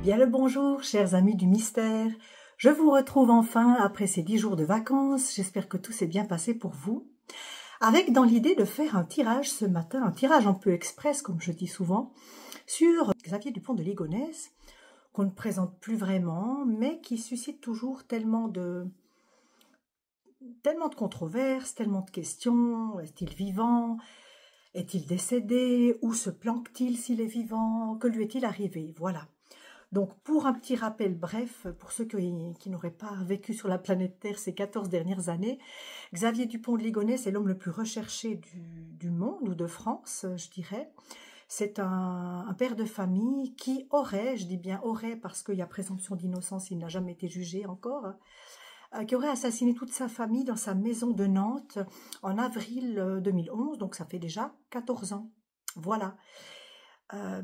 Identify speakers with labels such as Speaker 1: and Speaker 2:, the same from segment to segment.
Speaker 1: Bien le bonjour, chers amis du mystère. Je vous retrouve enfin après ces 10 jours de vacances. J'espère que tout s'est bien passé pour vous. Avec dans l'idée de faire un tirage ce matin, un tirage un peu express, comme je dis souvent, sur Xavier Dupont de Ligonnès, qu'on ne présente plus vraiment, mais qui suscite toujours tellement de controverses, tellement de questions. Est-il vivant? Est-il décédé? Où se planque-t-il s'il est vivant? Que lui est-il arrivé? Voilà. Donc, pour un petit rappel bref, pour ceux qui n'auraient pas vécu sur la planète Terre ces 14 dernières années, Xavier Dupont de Ligonnès est l'homme le plus recherché du monde, ou de France, je dirais. C'est un père de famille qui aurait, je dis bien aurait, parce qu'il y a présomption d'innocence, il n'a jamais été jugé encore, qui aurait assassiné toute sa famille dans sa maison de Nantes en avril 2011, donc ça fait déjà 14 ans. Voilà.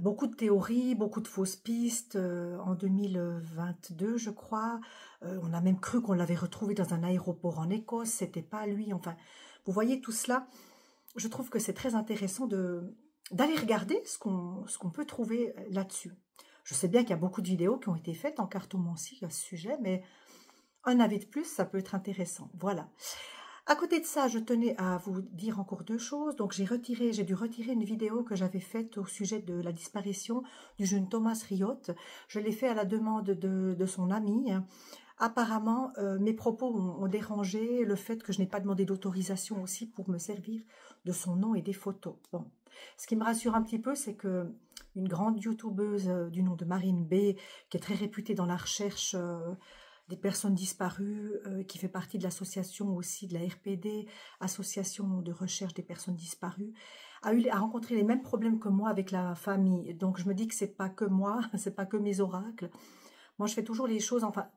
Speaker 1: Beaucoup de théories, beaucoup de fausses pistes. En 2022, je crois, on a même cru qu'on l'avait retrouvé dans un aéroport en Écosse. C'était pas lui. Enfin, vous voyez tout cela. Je trouve que c'est très intéressant d'aller regarder ce qu'on peut trouver là-dessus. Je sais bien qu'il y a beaucoup de vidéos qui ont été faites en cartomancie à ce sujet, mais un avis de plus, ça peut être intéressant. Voilà. À côté de ça, je tenais à vous dire encore deux choses. Donc, j'ai dû retirer une vidéo que j'avais faite au sujet de la disparition du jeune Thomas Riot. Je l'ai fait à la demande de son ami. Apparemment, mes propos ont dérangé le fait que je n'ai pas demandé d'autorisation aussi pour me servir de son nom et des photos. Bon, ce qui me rassure un petit peu, c'est que une grande youtubeuse du nom de Marine B, qui est très réputée dans la recherche des personnes disparues, qui fait partie de l'association aussi de la RPD, Association de recherche des personnes disparues, a rencontré les mêmes problèmes que moi avec la famille. Donc je me dis que c'est pas que moi, c'est pas que mes oracles. Moi je fais toujours les choses, enfin,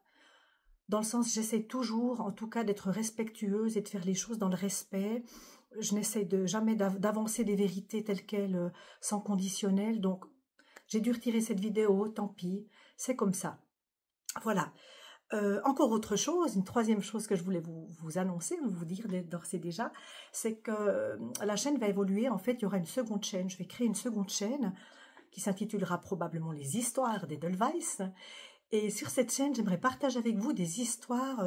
Speaker 1: dans le sens, j'essaie toujours, en tout cas, d'être respectueuse et de faire les choses dans le respect. Je n'essaie jamais d'avancer des vérités telles quelles, sans conditionnel. Donc j'ai dû retirer cette vidéo, tant pis, c'est comme ça. Voilà. Encore autre chose, une troisième chose que je voulais vous annoncer, vous dire d'ores et déjà, c'est que la chaîne va évoluer. En fait, il y aura une seconde chaîne. Je vais créer une seconde chaîne qui s'intitulera probablement Les Histoires d'Edelweiss. Et sur cette chaîne, j'aimerais partager avec vous des histoires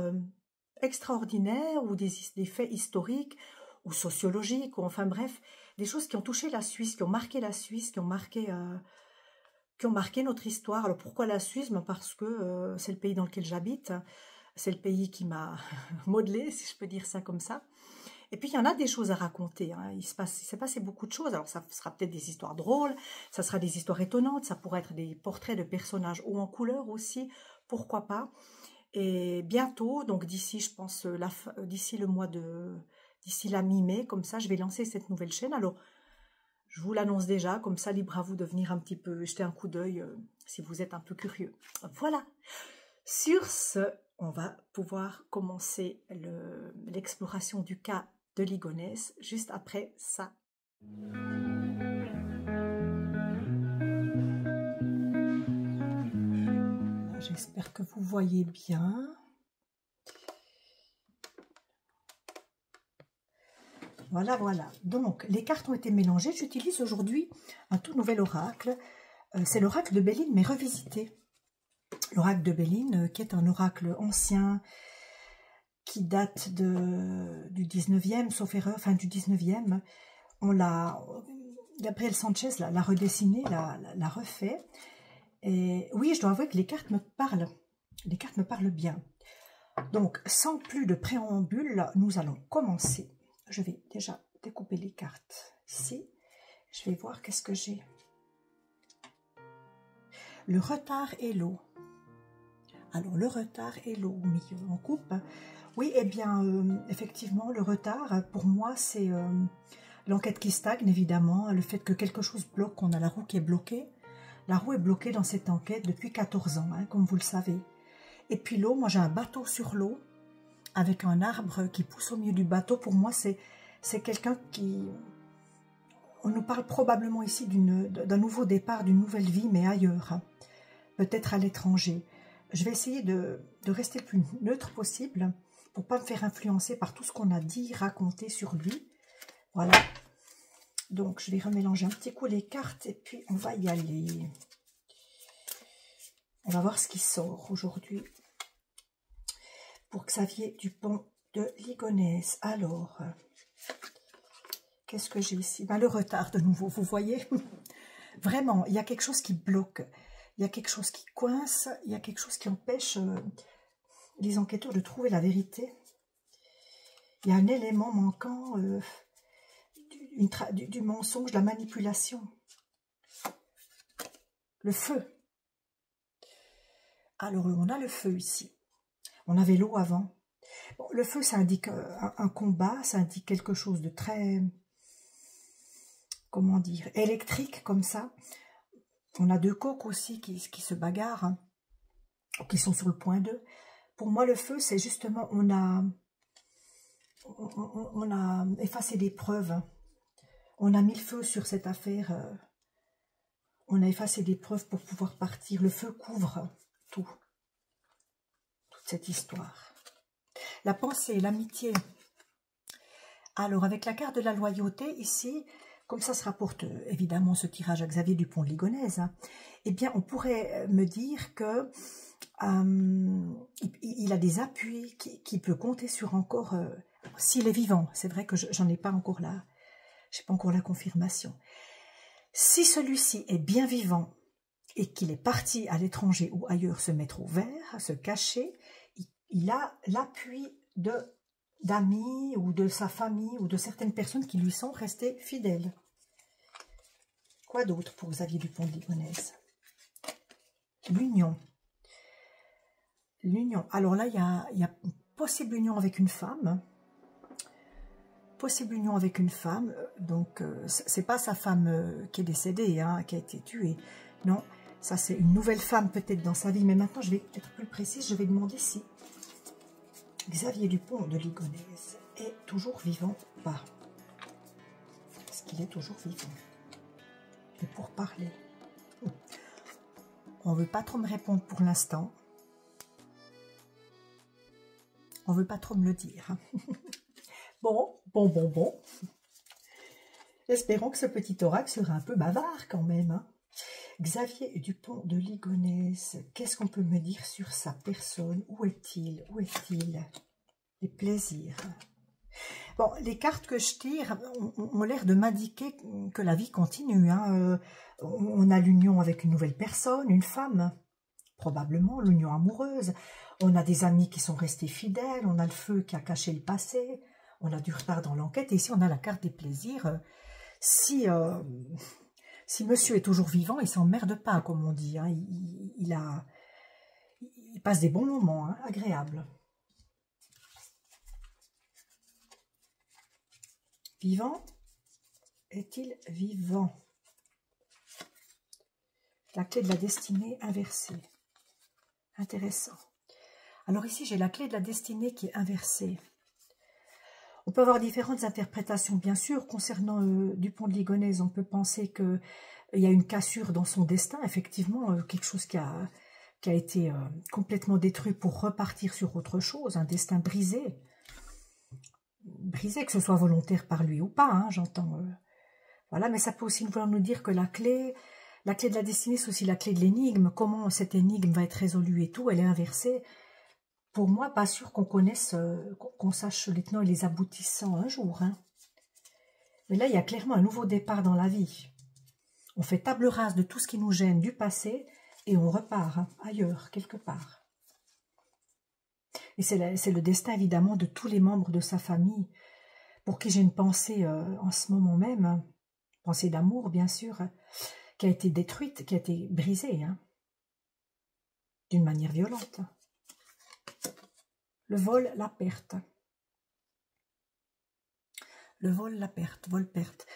Speaker 1: extraordinaires ou des faits historiques ou sociologiques, ou enfin bref, des choses qui ont touché la Suisse, qui ont marqué la Suisse, qui ont marqué notre histoire. Alors pourquoi la Suisse? Parce que c'est le pays dans lequel j'habite, c'est le pays qui m'a modelé, si je peux dire ça comme ça. Et puis il y en a des choses à raconter, hein. Il s'est passé beaucoup de choses. Alors ça sera peut-être des histoires drôles, ça sera des histoires étonnantes, ça pourrait être des portraits de personnages ou en couleur aussi, pourquoi pas. Et bientôt, donc d'ici, je pense, d'ici la mi-mai, comme ça, je vais lancer cette nouvelle chaîne. Alors, je vous l'annonce déjà, comme ça, libre à vous de venir un petit peu jeter un coup d'œil si vous êtes un peu curieux. Voilà. Sur ce, on va pouvoir commencer l'exploration du cas de Ligonnès juste après ça. J'espère que vous voyez bien. Voilà, voilà. Donc, les cartes ont été mélangées. J'utilise aujourd'hui un tout nouvel oracle. C'est l'oracle de Béline, mais revisité. L'oracle de Béline, qui est un oracle ancien, qui date du 19e, sauf erreur, enfin du 19e. Gabriel Sanchez l'a redessiné, l'a refait. Et oui, je dois avouer que les cartes me parlent. Les cartes me parlent bien. Donc, sans plus de préambule, nous allons commencer. Je vais déjà découper les cartes ici. Je vais voir qu'est-ce que j'ai. Le retard et l'eau. Alors, le retard et l'eau au milieu, on coupe. Oui, eh bien, effectivement, le retard, pour moi, c'est l'enquête qui stagne, évidemment. Le fait que quelque chose bloque, qu'on a la roue qui est bloquée. La roue est bloquée dans cette enquête depuis 14 ans, hein, comme vous le savez. Et puis l'eau, moi j'ai un bateau sur l'eau, avec un arbre qui pousse au milieu du bateau. Pour moi, c'est quelqu'un qui... On nous parle probablement ici d'un nouveau départ, d'une nouvelle vie, mais ailleurs, hein, peut-être à l'étranger. Je vais essayer de rester le plus neutre possible, pour ne pas me faire influencer par tout ce qu'on a dit, raconté sur lui. Voilà. Donc, je vais remélanger un petit coup les cartes, et puis on va y aller. On va voir ce qui sort aujourd'hui pour Xavier Dupont de Ligonnès. Alors, qu'est-ce que j'ai ici? Ben, le retard de nouveau, vous voyez. Vraiment, il y a quelque chose qui bloque, il y a quelque chose qui coince, il y a quelque chose qui empêche les enquêteurs de trouver la vérité. Il y a un élément manquant du mensonge, de la manipulation. Le feu. Alors, on a le feu ici. On avait l'eau avant. Bon, le feu, ça indique un combat, ça indique quelque chose de très, comment dire, électrique, comme ça. On a deux coqs aussi qui se bagarrent, hein, qui sont sur le point d'eux. Pour moi, le feu, c'est justement, on a effacé des preuves. On a mis le feu sur cette affaire. On a effacé des preuves pour pouvoir partir. Le feu couvre tout. Toute cette histoire. La pensée, l'amitié. Alors, avec la carte de la loyauté, ici, comme ça se rapporte évidemment ce tirage à Xavier Dupont de Ligonnès, hein, eh bien, on pourrait me dire que il a des appuis, qu'il peut compter sur encore, s'il est vivant. C'est vrai que j'en ai pas encore là, j'ai pas encore la confirmation. Si celui-ci est bien vivant et qu'il est parti à l'étranger ou ailleurs se mettre au vert, se cacher, il a l'appui d'amis ou de sa famille ou de certaines personnes qui lui sont restées fidèles. Quoi d'autre pour Xavier Dupont de Ligonnès? L'union. L'union. Alors là, il y a une possible union avec une femme. Possible union avec une femme. Donc, c'est pas sa femme qui est décédée, hein, qui a été tuée. Non, ça c'est une nouvelle femme peut-être dans sa vie. Mais maintenant, je vais être plus précise. Je vais demander si Xavier Dupont de Ligonnès est toujours vivant ou pas. Est-ce qu'il est toujours vivant? Et pour parler, on ne veut pas trop me répondre pour l'instant. On ne veut pas trop me le dire. Bon. Espérons que ce petit oracle sera un peu bavard quand même. Hein. Xavier Dupont de Ligonnès, qu'est-ce qu'on peut me dire sur sa personne? Où est-il? Où est-il? Les plaisirs. Bon, les cartes que je tire ont l'air de m'indiquer que la vie continue. Hein. On a l'union avec une nouvelle personne, une femme, probablement l'union amoureuse. On a des amis qui sont restés fidèles, on a le feu qui a caché le passé, on a du retard dans l'enquête. Et ici, on a la carte des plaisirs. Si monsieur est toujours vivant, il s'emmerde pas, comme on dit. Hein. Il passe des bons moments, hein, agréables. Vivant? Est-il vivant? La clé de la destinée inversée. Intéressant. Alors ici, j'ai la clé de la destinée qui est inversée. On peut avoir différentes interprétations, bien sûr. Concernant Dupont de Ligonnès, on peut penser qu'il y a une cassure dans son destin, effectivement, quelque chose qui a été complètement détruit pour repartir sur autre chose, un destin brisé. Brisé, que ce soit volontaire par lui ou pas, hein, j'entends. Voilà, mais ça peut aussi vouloir nous dire que la clé de la destinée, c'est aussi la clé de l'énigme. Comment cette énigme va être résolue et tout, elle est inversée. Pour moi, pas sûr qu'on connaisse, qu'on sache les tenants et les aboutissants un jour. Hein. Mais là, il y a clairement un nouveau départ dans la vie. On fait table rase de tout ce qui nous gêne du passé et on repart hein, ailleurs, quelque part. Et c'est le destin, évidemment, de tous les membres de sa famille, pour qui j'ai une pensée en ce moment même, hein, pensée d'amour, bien sûr, hein, qui a été détruite, qui a été brisée, hein, d'une manière violente. Le vol, la perte. Le vol, la perte, vol-perte.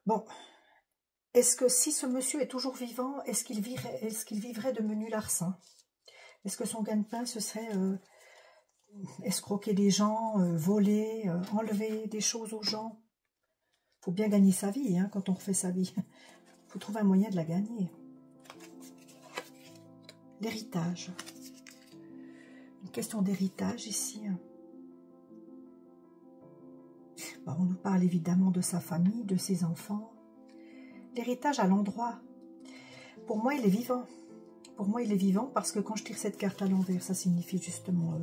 Speaker 1: Bon, est-ce que si ce monsieur est toujours vivant, est-ce qu'il vivrait de menu larcin? Est-ce que son gagne-pain, ce serait escroquer des gens, voler, enlever des choses aux gens? Il faut bien gagner sa vie hein, quand on refait sa vie. Il faut trouver un moyen de la gagner. L'héritage. Une question d'héritage ici. Bon, on nous parle évidemment de sa famille, de ses enfants. L'héritage à l'endroit. Pour moi, il est vivant. Pour moi, il est vivant parce que quand je tire cette carte à l'envers, ça signifie justement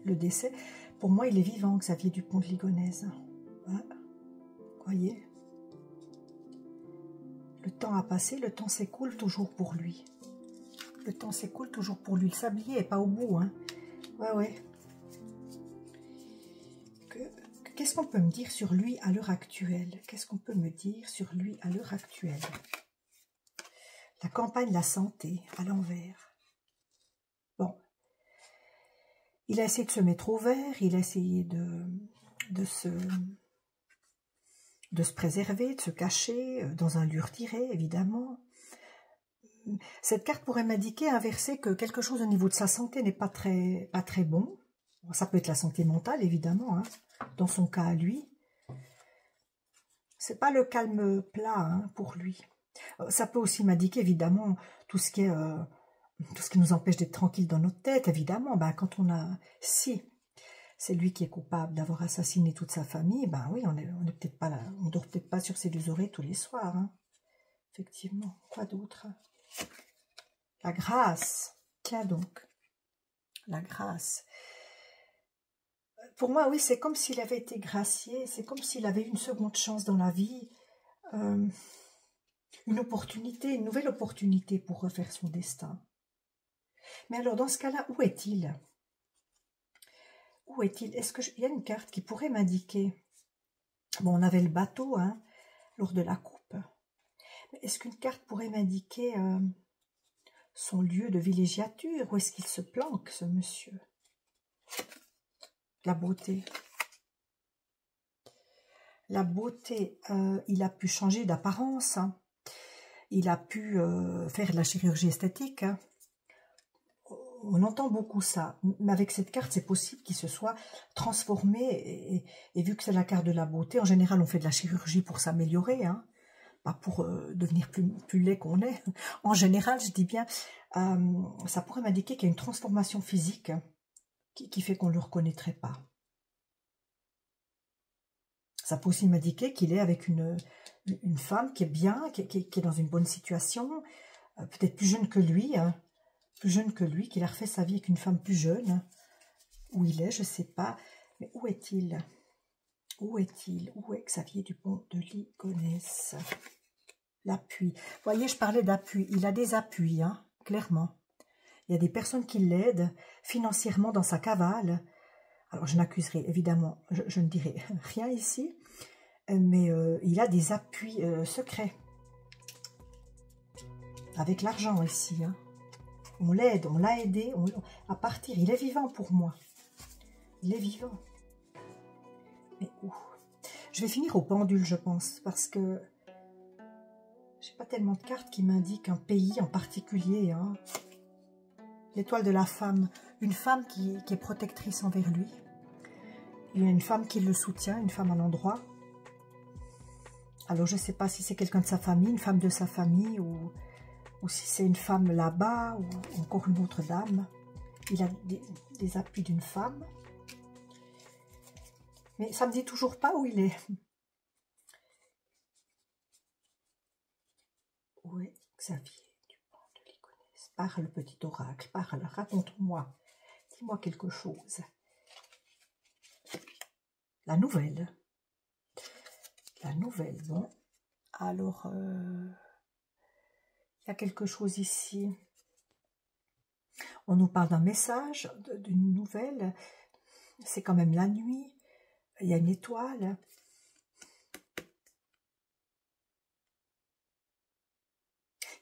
Speaker 1: le décès. Pour moi, il est vivant, Xavier Dupont de Ligonnès. Ouais. Voyez, le temps a passé, le temps s'écoule toujours pour lui. Le temps s'écoule toujours pour lui. Le sablier n'est pas au bout. Hein. Ouais. Qu'est-ce qu'on peut me dire sur lui à l'heure actuelle? Qu'est-ce qu'on peut me dire sur lui à l'heure actuelle? La campagne, la santé, à l'envers. Bon. Il a essayé de se mettre au vert, il a essayé de se préserver, de se cacher dans un lieu retiré, évidemment. Cette carte pourrait m'indiquer, inverser, que quelque chose au niveau de sa santé n'est pas très bon. Ça peut être la santé mentale, évidemment, hein, dans son cas à lui. C'est pas le calme plat hein, pour lui. Ça peut aussi m'indiquer, évidemment, tout ce qui nous empêche d'être tranquille dans notre tête, évidemment. Ben, quand on a... Si c'est lui qui est coupable d'avoir assassiné toute sa famille, ben oui, on est peut-être pas là. On dort peut-être pas sur ses deux oreilles tous les soirs. Hein. Effectivement. Quoi d'autre? La grâce. Tiens donc. La grâce. Pour moi, oui, c'est comme s'il avait été gracié. C'est comme s'il avait une seconde chance dans la vie. Une opportunité, une nouvelle opportunité pour refaire son destin. Mais alors, dans ce cas-là, où est-il? Où est-il? Est-ce qu'il y a une carte qui pourrait m'indiquer? Bon, on avait le bateau, hein, lors de la coupe. Mais est-ce qu'une carte pourrait m'indiquer son lieu de villégiature? Où est-ce qu'il se planque, ce monsieur? La beauté. La beauté, il a pu changer d'apparence. Hein. Il a pu faire de la chirurgie esthétique. Hein. On entend beaucoup ça, mais avec cette carte, c'est possible qu'il se soit transformé, et vu que c'est la carte de la beauté, en général, on fait de la chirurgie pour s'améliorer, hein, pas pour devenir plus laid qu'on est. En général, je dis bien, ça pourrait m'indiquer qu'il y a une transformation physique qui fait qu'on ne le reconnaîtrait pas. Ça peut aussi m'indiquer qu'il est avec une femme qui est bien, qui est dans une bonne situation, peut-être plus jeune que lui, hein, qu'il a refait sa vie avec une femme plus jeune. Où il est, je ne sais pas. Mais où est-il? Où est-il? Où est Xavier Dupont de Ligonnès? L'appui. Vous voyez, je parlais d'appui. Il a des appuis, hein, clairement. Il y a des personnes qui l'aident financièrement dans sa cavale. Alors, je n'accuserai, évidemment, je ne dirai rien ici, mais il a des appuis secrets. Avec l'argent ici, hein. On l'aide, on l'a aidé à partir. Il est vivant pour moi. Il est vivant. Mais où? Je vais finir au pendule, je pense, parce que j'ai pas tellement de cartes qui m'indiquent un pays en particulier. Hein. L'étoile de la femme. Une femme qui est protectrice envers lui. Il y a une femme qui le soutient, une femme à l'endroit. Alors, je ne sais pas si c'est quelqu'un de sa famille, une femme de sa famille, ou si c'est une femme là-bas, ou encore une autre dame. Il a des appuis d'une femme. Mais ça ne me dit toujours pas où il est. Où est Xavier Dupont de Ligonnès? Parle, petit oracle, parle, raconte-moi. Dis-moi quelque chose. La nouvelle. La nouvelle, bon. Alors... il y a quelque chose ici. On nous parle d'un message, d'une nouvelle. C'est quand même la nuit. Il y a une étoile.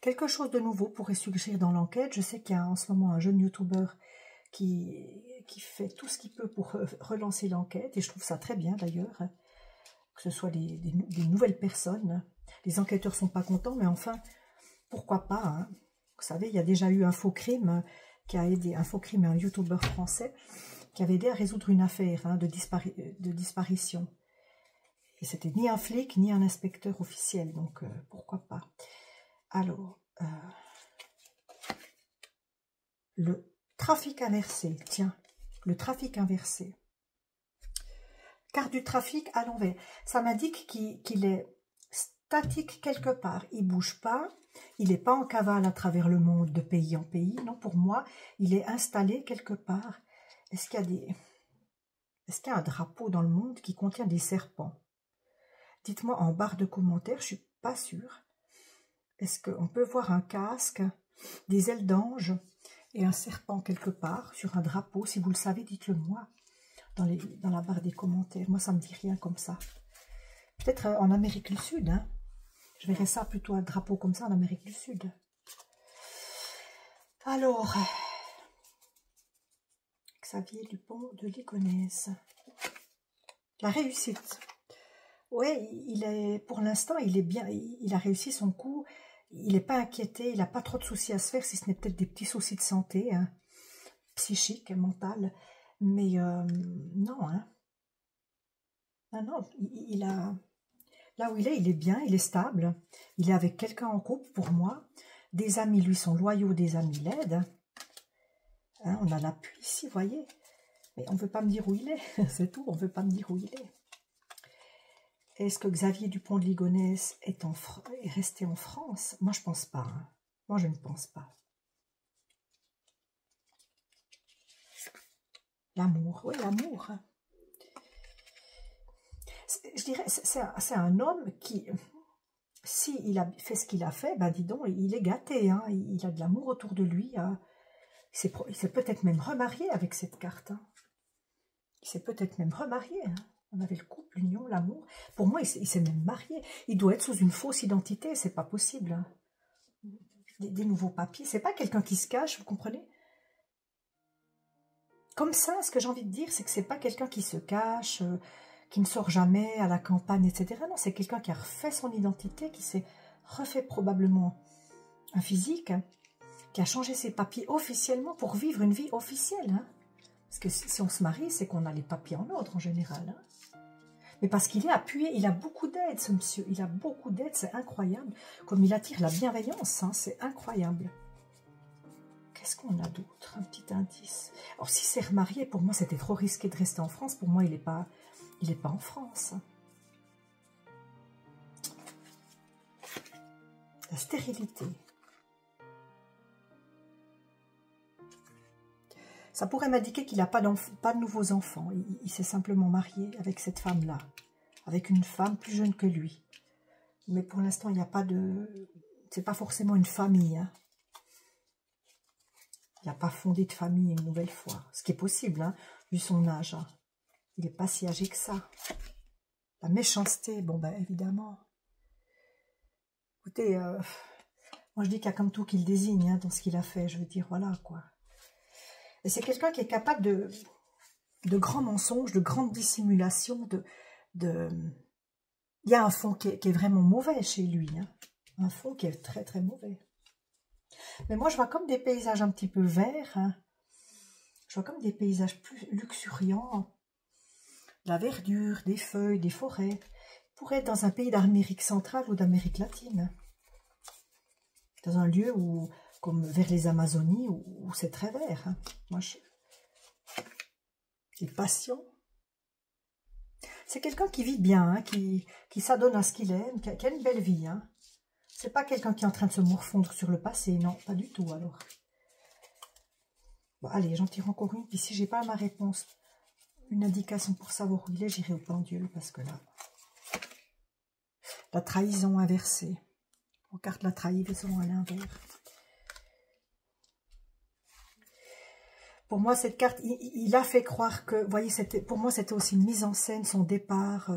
Speaker 1: Quelque chose de nouveau pourrait surgir dans l'enquête. Je sais qu'il y a en ce moment un jeune youtubeur qui fait tout ce qu'il peut pour relancer l'enquête. Et je trouve ça très bien d'ailleurs. Que ce soit des nouvelles personnes. Les enquêteurs ne sont pas contents, mais enfin... Pourquoi pas, hein. Vous savez, il y a déjà eu un faux crime qui a aidé, un faux crime, un youtubeur français qui avait aidé à résoudre une affaire hein, de disparition. Et c'était ni un flic, ni un inspecteur officiel, donc pourquoi pas. Alors, le trafic inversé, tiens, le trafic inversé. Carte du trafic à l'envers. Ça m'indique qu'il est statique quelque part. Il ne bouge pas. Il n'est pas en cavale à travers le monde de pays en pays. Non, pour moi, il est installé quelque part. Est-ce qu'il y a un drapeau dans le monde qui contient des serpents? Dites-moi en barre de commentaires, je ne suis pas sûre. Est-ce qu'on peut voir un casque, des ailes d'ange et un serpent quelque part sur un drapeau? Si vous le savez, dites-le moi dans la barre des commentaires. Moi, ça ne me dit rien comme ça. Peut-être en Amérique du Sud, hein. Je verrais ça plutôt un drapeau comme ça en Amérique du Sud. Alors, Xavier Dupont de Ligonnès. La réussite. Oui, pour l'instant, il est bien, il a réussi son coup. Il n'est pas inquiété, il n'a pas trop de soucis à se faire, si ce n'est peut-être des petits soucis de santé, hein, psychique, mental. Mais non, hein. Non, il a... Là où il est bien, il est stable. Il est avec quelqu'un en couple, pour moi. Des amis, lui, sont loyaux, des amis l'aident. Hein, on a l'appui ici, vous voyez. Mais on ne veut pas me dire où il est, c'est tout, on ne veut pas me dire où il est. Est-ce que Xavier Dupont de Ligonnès est resté en France? Moi, je ne pense pas. Hein. Moi, je ne pense pas. L'amour, oui, l'amour. Je dirais, c'est un homme qui, s'il a fait ce qu'il a fait, ben dis donc, il est gâté. Hein. Il a de l'amour autour de lui. Hein. Il s'est peut-être même remarié avec cette carte. Hein. Il s'est peut-être même remarié. Hein. On avait le couple, l'union, l'amour. Pour moi, il s'est même marié. Il doit être sous une fausse identité. C'est pas possible. Hein. Des nouveaux papiers. C'est pas quelqu'un qui se cache, vous comprenez? Comme ça, ce que j'ai envie de dire, c'est que c'est pas quelqu'un qui se cache, qui ne sort jamais à la campagne, etc. Non, c'est quelqu'un qui a refait son identité, qui s'est refait probablement un physique, hein, qui a changé ses papiers officiellement pour vivre une vie officielle. Hein. Parce que si on se marie, c'est qu'on a les papiers en ordre en général. Hein. Mais parce qu'il est appuyé, il a beaucoup d'aide, ce monsieur. Il a beaucoup d'aide, c'est incroyable. Comme il attire la bienveillance, hein, c'est incroyable. Qu'est-ce qu'on a d'autre? Un petit indice. Alors, si c'est remarié, pour moi, c'était trop risqué de rester en France. Pour moi, il n'est pas en France. La stérilité. Ça pourrait m'indiquer qu'il n'a pas de nouveaux enfants. Il s'est simplement marié avec cette femme-là. Avec une femme plus jeune que lui. Mais pour l'instant, il n'y a pas de... C'est pas forcément une famille, hein. Il n'a pas fondé de famille une nouvelle fois. Ce qui est possible, hein, vu son âge. Hein. Il n'est pas si âgé que ça. La méchanceté, bon ben évidemment. Écoutez, moi je dis qu'il y a comme tout qui le désigne hein, dans ce qu'il a fait. Je veux dire, voilà quoi. Et c'est quelqu'un qui est capable de grands mensonges, de grandes dissimulations. Il y a un fond qui est vraiment mauvais chez lui. Hein. Un fond qui est très très mauvais. Mais moi, je vois comme des paysages un petit peu verts. Hein. Je vois comme des paysages plus luxuriants. La verdure, des feuilles, des forêts. Il pourrait être dans un pays d'Amérique centrale ou d'Amérique latine. Dans un lieu où, comme vers les Amazonies, où c'est très vert. Hein. Moi, des passions. C'est quelqu'un qui vit bien, hein, qui s'adonne à ce qu'il aime, qui a une belle vie. Hein. C'est pas quelqu'un qui est en train de se morfondre sur le passé, non, pas du tout alors. Bon, allez, j'en tire encore une, puis si j'ai pas ma réponse, une indication pour savoir où il est, j'irai au pendule, parce que là, la trahison inversée. On carte la trahison à l'inverse. Pour moi, cette carte, il a fait croire que, vous voyez, pour moi, c'était aussi une mise en scène, son départ,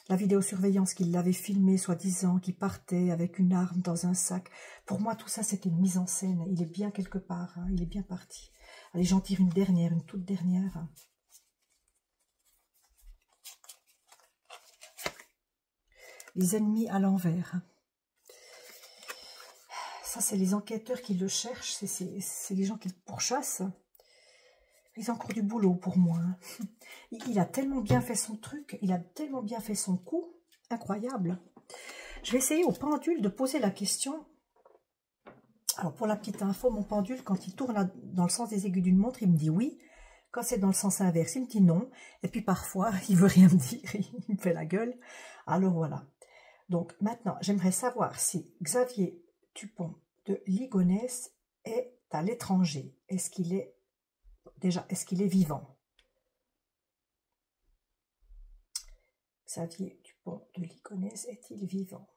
Speaker 1: la vidéosurveillance qu'il l'avait filmé, soi-disant, qui partait avec une arme dans un sac. Pour moi, tout ça, c'était une mise en scène. Il est bien quelque part, hein, il est bien parti. Allez, j'en tire une toute dernière. Hein. Les ennemis à l'envers. Ça, c'est les enquêteurs qui le cherchent, c'est les gens qui le pourchassent. Ils ont encore du boulot pour moi. Hein. Il a tellement bien fait son truc, il a tellement bien fait son coup, incroyable. Je vais essayer au pendule de poser la question. Alors pour la petite info, mon pendule, quand il tourne dans le sens des aiguilles d'une montre, il me dit oui. Quand c'est dans le sens inverse, il me dit non. Et puis parfois, il veut rien me dire, il me fait la gueule. Alors voilà. Donc maintenant, j'aimerais savoir si Xavier Dupont de Ligonnès est à l'étranger. Est-ce qu'il est vivant? Xavier Dupont de Ligonnès est-il vivant?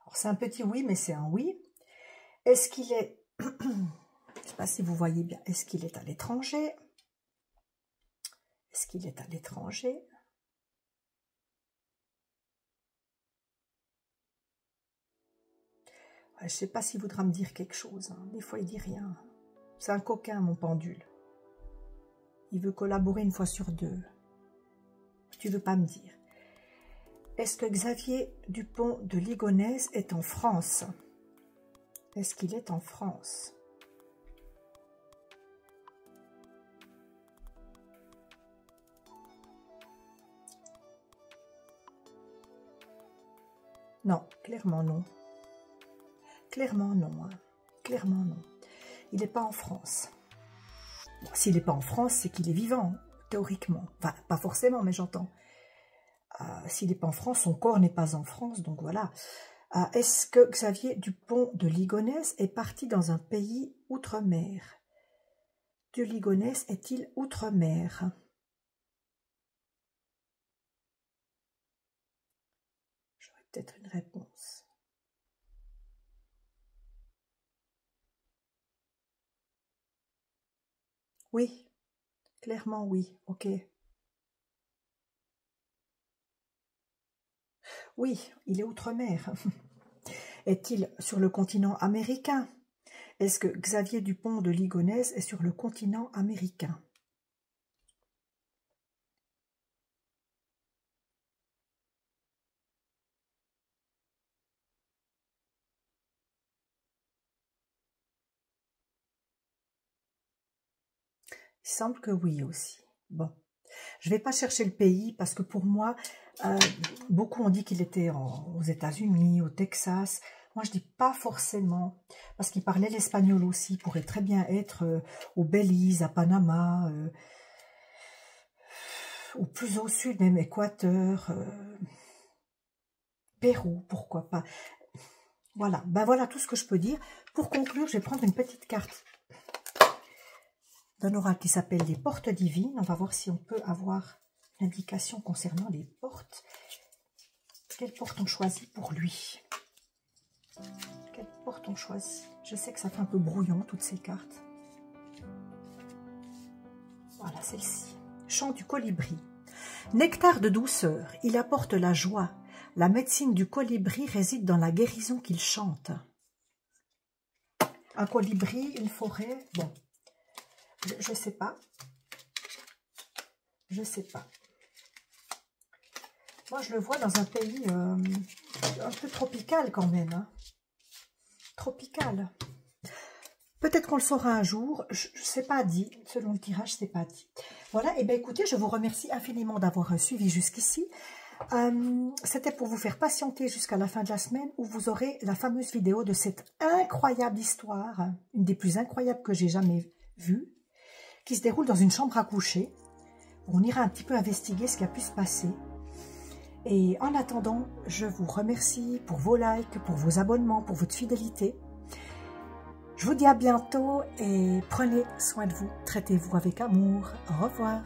Speaker 1: Alors c'est un petit oui, mais c'est un oui. Est-ce qu'il est... Je ne sais pas si vous voyez bien. Est-ce qu'il est à l'étranger? Est-ce qu'il est à l'étranger? Je ne sais pas s'il voudra me dire quelque chose. Hein. Des fois, il dit rien. C'est un coquin, mon pendule. Il veut collaborer une fois sur deux. Tu ne veux pas me dire. Est-ce que Xavier Dupont de Ligonnès est en France? Est-ce qu'il est en France? Non, clairement non. Clairement non. Hein. Clairement non. Il n'est pas en France. Bon, s'il n'est pas en France, c'est qu'il est vivant, théoriquement. Enfin, pas forcément, mais j'entends. S'il n'est pas en France, son corps n'est pas en France, donc voilà. Est-ce que Xavier Dupont de Ligonnès est parti dans un pays outre-mer? De Ligonnès est-il outre-mer? J'aurais peut-être une réponse. Oui, clairement oui, ok. Oui, il est outre-mer. Est-il sur le continent américain? Est-ce que Xavier Dupont de Ligonnès est sur le continent américain? Il semble que oui aussi. Bon, je ne vais pas chercher le pays parce que pour moi, beaucoup ont dit qu'il était aux États-Unis, au Texas. Moi, je dis pas forcément, parce qu'il parlait l'espagnol aussi. Il pourrait très bien être au Belize, à Panama, ou plus au sud, même Équateur, Pérou, pourquoi pas. Voilà, ben voilà tout ce que je peux dire. Pour conclure, je vais prendre une petite carte d'un oracle qui s'appelle les portes divines. On va voir si on peut avoir l'indication concernant les portes. Quelle porte on choisit pour lui? Quelle porte on choisit? Je sais que ça fait un peu brouillon, toutes ces cartes. Voilà, celle-ci. Chant du colibri. Nectar de douceur, il apporte la joie. La médecine du colibri réside dans la guérison qu'il chante. Un colibri, une forêt, bon, je ne sais pas. Je ne sais pas. Moi, je le vois dans un pays un peu tropical quand même. Hein. Tropical. Peut-être qu'on le saura un jour. Je ne sais pas dit. Selon le tirage, ce n'est pas dit. Voilà. Et bien, écoutez, je vous remercie infiniment d'avoir suivi jusqu'ici. C'était pour vous faire patienter jusqu'à la fin de la semaine où vous aurez la fameuse vidéo de cette incroyable histoire, une des plus incroyables que j'ai jamais vues, qui se déroule dans une chambre à coucher. On ira un petit peu investiguer ce qui a pu se passer. Et en attendant, je vous remercie pour vos likes, pour vos abonnements, pour votre fidélité. Je vous dis à bientôt et prenez soin de vous. Traitez-vous avec amour. Au revoir.